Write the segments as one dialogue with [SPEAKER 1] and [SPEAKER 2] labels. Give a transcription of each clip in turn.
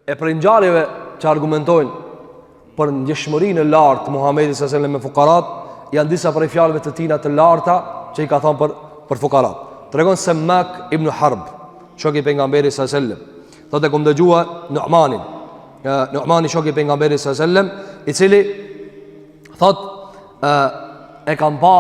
[SPEAKER 1] E për ngjarjeve që argumentojnë për ndjeshmërinë e lartë Muhamedit sallallahu alaihi wasallam me fukarat, janë disa prej fjalëve të tina të larta që i ka thënë për fukarat. Tregon se Mak ibn Harb, shoku i pejgamberit sallallahu alaihi wasallam, thotë kom dëgjua Nu'mani shoku i pejgamberit sallallahu alaihi wasallam, i cili thotë e kam pa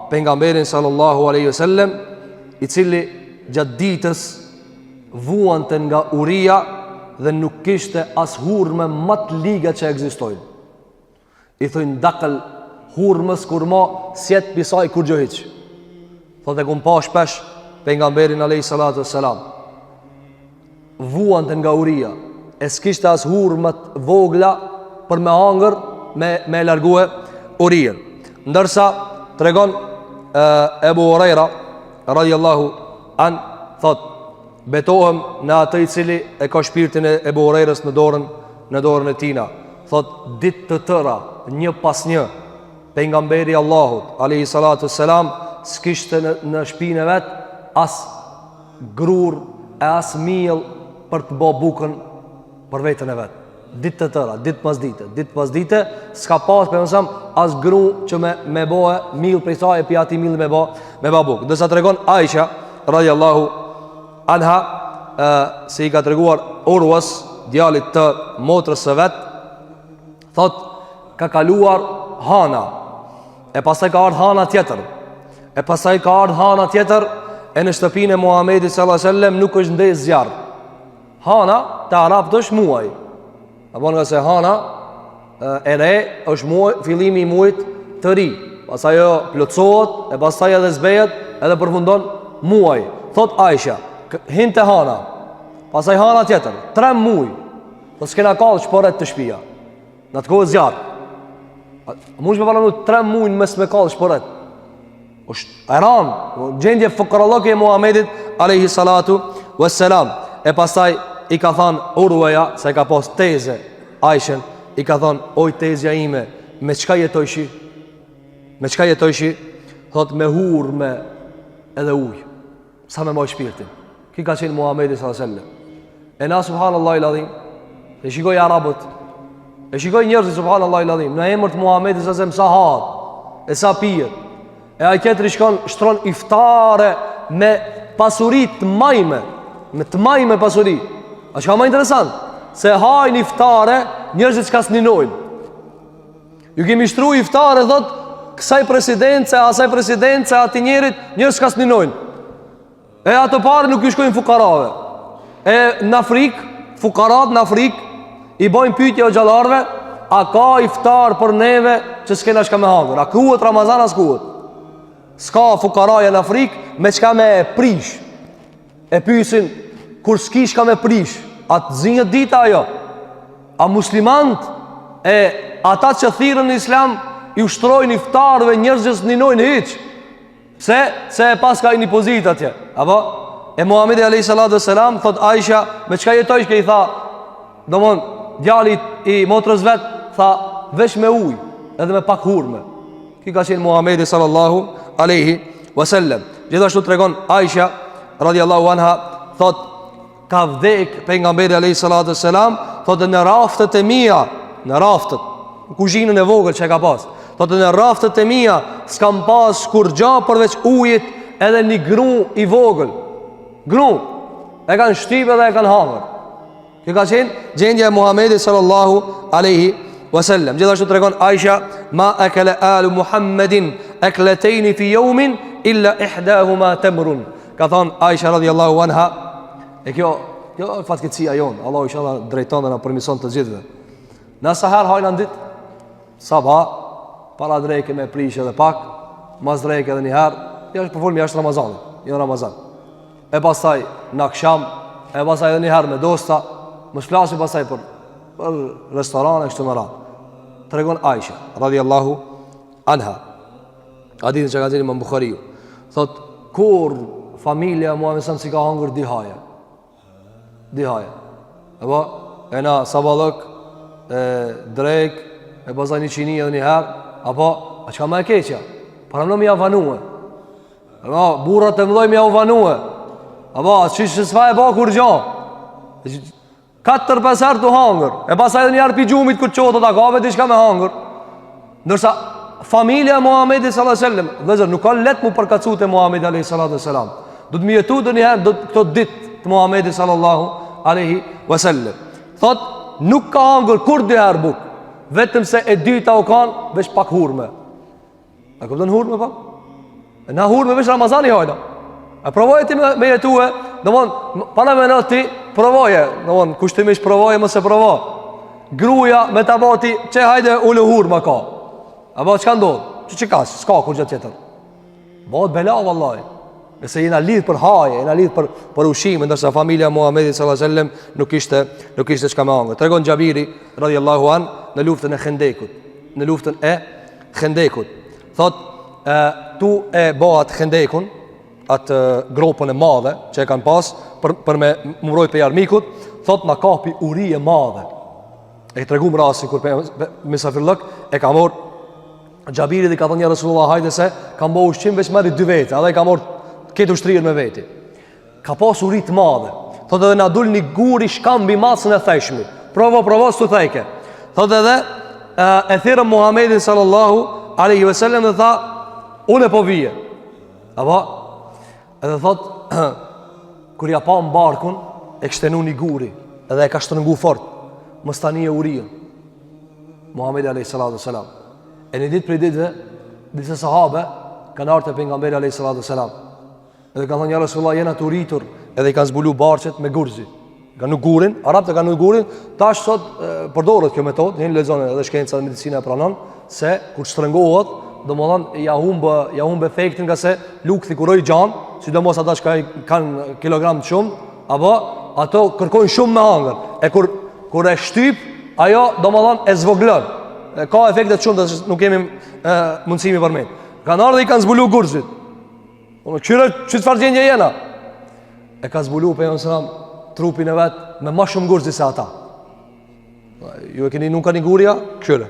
[SPEAKER 1] pejgamberin sallallahu alaihi wasallam, i cili gjatë ditës vuante nga uria dhe nuk kishte as hurme më të liga që ekzistojnë. I thojnë dakal hurmës kur ma sjet pisaj kur gjo hiq. Thotë e kum pa shpesh pejgamberin alayhi salatu wassalam vuante nga uria, e s'kishte as hurmët vogla për me hangër, me largue urien. Ndërsa tregon Ebu Huraira radhiyallahu an, thotë betohem në atë i cili e ka shpirtin e Ebu Hurairës në dorën e tina. Thot ditë të tëra, një pas një, pejgamberi Allahut alayhi salatu wassalam s'kishte në shtëpinë e vet as grur e as miell për të bë bukën për veten e vet. Ditë të tëra, ditë pas dite, s'ka pas për mësam as gru që me bëhe miell prej saj e pi ati miell me bë bukë. Dërsa tregon Aisha radhiyallahu anha, se i ka treguar Urwas, djalit të motrës së vet, thot ka kaluar hana, e pastaj ka ardhur hana tjetër, e pastaj ka ardhur hana tjetër, e në shtëpinë e Muhamedit sallallahu alaihi wasallam nuk është ndej zjarr. Hana te arabët është muaj, apo nga se hana e re është muaj, fillimi i muajit të ri, pastaj ajo plotësohet, e pastaj edhe zbehet, edhe përfundon muaj. Thot Aisha, hinte hana, pasaj hana tjetër, 3 muaj, po s'kena kallë shporet të shpia, në të kohë zjarë. Mush me paranu 3 muaj në mes me kallë shporet. është eran, gjendje fukarallëke e Muhamedit alayhi salatu wassalam. E pastaj i ka thënë Urwaja, se ka pas teze Aishen, i ka thënë oj tezja ime, me çka jetojshi? Me çka jetojshi? Thot me hurme edhe ujë. Sa me moj shpirtin. Ki ka qenë Muhamedi sallallahu alaihi wasallam. E na subhanallahu alazim, e shikoj arabët, e shikoj njerëzit subhanallahu alazim, në emër të Muhamedit sallallahu alaihi wasallam sa ha, e sa pijet. E ai tjetri shkon shtron iftare me pasuri të majme, me të majme pasuri. A çka më interesant, se hajnë iftare njerëzit që s'ninojnë. Ju kemi shtruar iftare thot kësaj presidence, asaj presidence, ati njerit, njerëz që s'ninojnë. E ato parë nuk i shkojnë fukarave. E në Afrikë, fukarat në Afrikë i bojnë pyetje o xhallarëve, a ka iftar për neve që s'kena shka me hangër? A kuhet Ramazan as kuhet? S'ka fukaraja në Afrikë me çka me prish. E pyesin kur s'ki shka me prish, atë zinjët dita ajo. A muslimant e ata që thirrën në Islam i ushtrojnë iftarëve njerëz që s'ninojnë hiç. Se pas ka një pozitë atje. Apo e Muhamedi alayhi salatu wassalam thot Aisha, me çka jetojsh që i tha, domthon djali i motrës vet tha veç me ujë, edhe me pak hurme. Ki ka qenë Muhamedi sallallahu alaihi wasallam. Gjithashtu tregon Aisha radhiyallahu anha, thot ka vdek pejgamberi alayhi salatu wassalam, thot në raftet e mia, në raftet, në kuzhinën e vogël që ka pas. Thotë në raftet e mia s'kam pas kur gja përveç ujit edhe një gru i vogël. Gru e kanë shtype dhe e kanë hangër. Kjo ka qenë gjendja e Muhamedit sallallahu alaihi wasallam. Gjithashtu tregon Aisha, ma akala alu Muhammedin aklatejni fi yawmin illa ihdahuma tamrun. Ka thonë Aisha radhiyallahu anha, e kjo fatkeqësia jon, Allahu inshallah drejton dhe na permision të gjithëve. Na sa herë hajna dit sabah para drejke me prish edhe pak, mas drejke edhe një herë, jashtë përfolmi jashtë Ramazanit, jo Ramazan. E pastaj në akşam, e pastaj edhe një herë me dosta, më shplasi pastaj për restoran e kështu më radhë. Tregon Aisha radhiyallahu anha, hadithin që ka thënë Imam Buhariu, thot kur familja Muhamedi si ka hangur di haje. Apo e na saballok, drejk, e pastaj një çini edhe një herë. Apo, a qka më e keqja? Para në mi avanue. Apo, burrat e mdoj mi avanue. Apo, që s'fa e ba kur gjo. 4-5 herë të hangër, e pastaj edhe një herë pi gjumit kur çohet ata ka diçka me hangër. Ndërsa familja e Muhamedit sallallahu alaihi wasallam, vëllazër, nuk ka let mu përkatësu te Muhamedi alayhi salatu wasalam. Do të më jetu ndonjëherë këto ditë të Muhamedit sallallahu alaihi wasallam. Thot nuk ka hangër kur dy herë buk, vetëm se e dyta u kanë veç pak hurme. A kupton hurme pa? Na hurme veç Ramazani hajda. A provoje ti me jetue, domthon para me në ti provoje, domthon kushtimisht provoje mos e provo. Gruaja me ta bati çe hajde ulu hurma ka. Apo çka ndodh? Çi ka? S'ka kur gjë tjetër. Bëhet bela vallahi. Nëse jena lidh për haje, jena lidh për ushqim, ndërsa familja e Muhamedit sallallahu alaihi wasallam nuk kishte çka me hangër. Tregon Xhabiri radhiyallahu an në luftën e Khendekut. Në luftën e Khendekut. Thot tu e bëhat Khendekun, atë gropën e madhe që e kanë pas për me mbrojt për armikut, thot na kapi uri e madhe. E tregum rastin kur misafirllok e ka marr Xhabiri dhe ka thënë ja Rasulullah hajde se ka mbë ushqim veç marri 2 vete, edhe ka marr këtë ushtrirë me veti. Ka pas uri të madhe. Thot edhe na dul një gur i shkambi masën e theshmi. Provo s'u theke. Thot edhe e thirrën Muhamedit sallallahu alaihi wasallam dhe tha unë po vije. Apo edhe thot kur ja pa barkun e kshtenu një guri edhe e ka shtrëngu fort mos tani e urin Muhamedi alayhi salatu wasalam. E në ditë për ditëve disa sahabe kanë ardhur te pejgamberi alayhi salatu wasalam edhe kanë thënë ja Rasulullah jena të uritur edhe i kanë zbulu barqet me gurzi. Kanë gurin, arabët kanë gurin, tash sot përdoret kjo metodë, një lexon edhe shkenca e medicinë e pranon se kur shtrëngohet, domethënë ja humb efektin nga se lukthi kuroj gjan, sidomos ata që kanë kilogram të shumë, apo ato kërkojnë shumë me hangër. E kur e shtyp, ajo domethënë e zvoglon. Ka efekte të shumta që nuk kemi mundësi mi përmend. Kanë ardhur i kanë zbulu gurzit. Unë qyre që të farë gjendje jena e ka zbulu për jonë trupin e vetë me ma shumë gurzi se ata. Ju e keni nuk ka një gurja, qyre.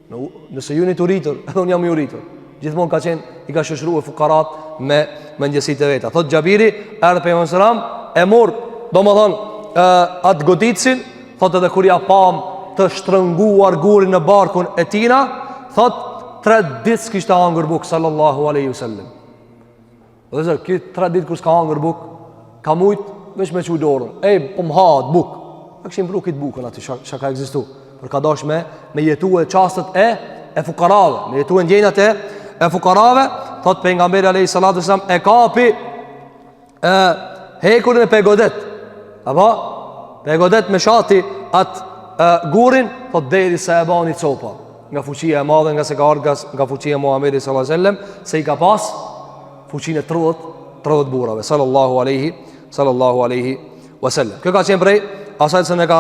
[SPEAKER 1] Nëse ju një të rritur, edhe unë jam ju rritur. Gjithmonë ka qenë, i ka shëshru e fukarat me njësit e veta. Thot Xhabiri, erdhe për jonë e mor, do më thonë, atë goditësin, thot edhe kur ja pam të shtrënguar gurin në barkun e tina, thot 3 ditë s'kishte hangër buk, sallallahu aleyhi sallam. Dhe zërë, këtë 3 ditë kur s'ka hangër buk, ka mujtë veç me që dorën. Po më hatë buk. E këshim pru këtë bukën ati, që ka egzistu. Për ka dash me jetu e qastët e fukarave. Me jetu e ndjenjat e fukarave, thot pejgamberi alayhi salatu wasallam e kapi hekurin e pegodet. Apo? Pegodet me shati atë gurin, thot deri se e bani copa. Nga fuqia e madhe, nga se ka ardhur nga fuqia e Muhamedit sallallahu alaihi wasallam, se i ka pas fuqinë 30 burrave sallallahu alaihi wasallam. Kjo ka qenë prej asaj se ne ka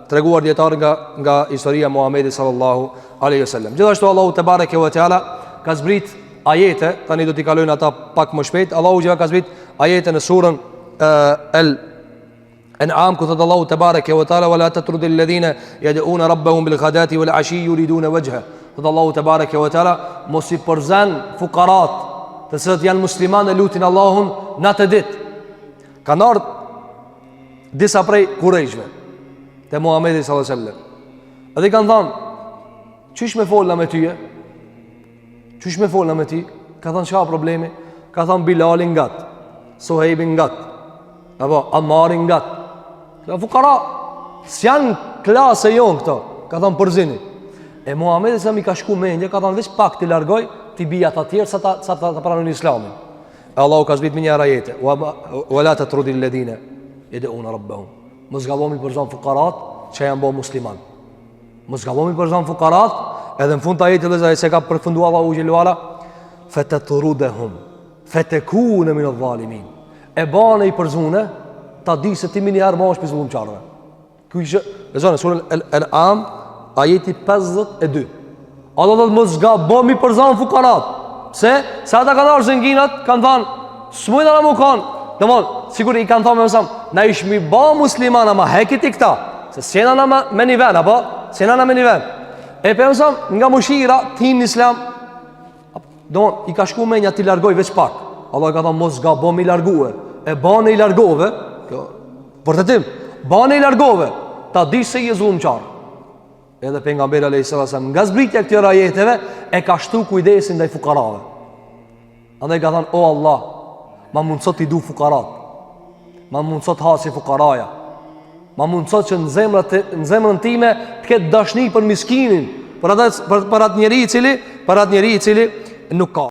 [SPEAKER 1] treguar dietar nga historia e Muhamedit sallallahu alaihi wasallam. Gjithashtu Allahu te bareke ve teala ka zbrit ajete, tani do t'i kalojnë ata pak më shpejt. Allahu ka zbrit ajete në surën Al-An'am, ku thot Allahu te bareke ve teala wala tatrudil ladhina yad'una rabbahum bil ghadati wal ashi yuriduna wajha. Thot Allahu te bareke ve teala mos I përzan fukarat, të cilët janë muslimanë lutin Allahun natë ditë. Kanë ardhur disa prej kurejshve te Muhamedi sallallahu alaihi wasallam. Edhe kanë thënë, "Çish me folna me ty? Çish me folna me ti?" Ka thënë, "Çka problemi?" Ka thënë, "Bilalin gat, Suhejbin gat, apo Ammarin gat." Ka fukara, s'janë klasë jon këto. Ka thënë përzini. E Muhamedi sa mi ka shku mendje, ka thënë, "Veç pak ti largoj, ti bija të tjerë sa ta pranojnë Islamin." Allahu ka zbrit me një ajete, "Wa la tatrudil ladina yad'una rabbahum." Mos gallomi për zon fukarat që janë bërë musliman. Mos gallomi për zon fukarat, edhe në fund të ajetit dhe se ka përfunduar Allahu xhelalu ala, "Fatatrudhum fatakuna min adh-dhalimin." E bane I përzune, ta di se ti mini herë ma është për zullumqarëve. Kjo ishte, lezone, surën Al-An'am, ajeti 52. Allah dhe mos gallomi për zon fukarat. Se ata kanë arë zënginat, kanë thanë, s'mujnë në mu kanë. Dhe mon, sigur I kanë thanë me mësam, na ishmi ba muslimana ma hekit I këta. Se s'jena na me një ven, apo? S'jena na me një ven. E për mësam, nga mushira, tim në islam, dhe mon, I ka shku me një ti largoj veç pak. Allah ka thanë, mos ga bom I largue. E bane I largove, për të tim, bane i largove, ta di se i zullumçar. Edhe pejgamberi alayhis salam nga zbritja këtyre ajeteve e ka shtu kujdesin ndaj fukarave. Andaj ka thënë: o Allah, ma mundësot t'i du fukarat, ma mundësot hasi fukaraja, ma mundësot që në zemrën time të ketë dashni për miskinin, për atë njeri i cili nuk ka.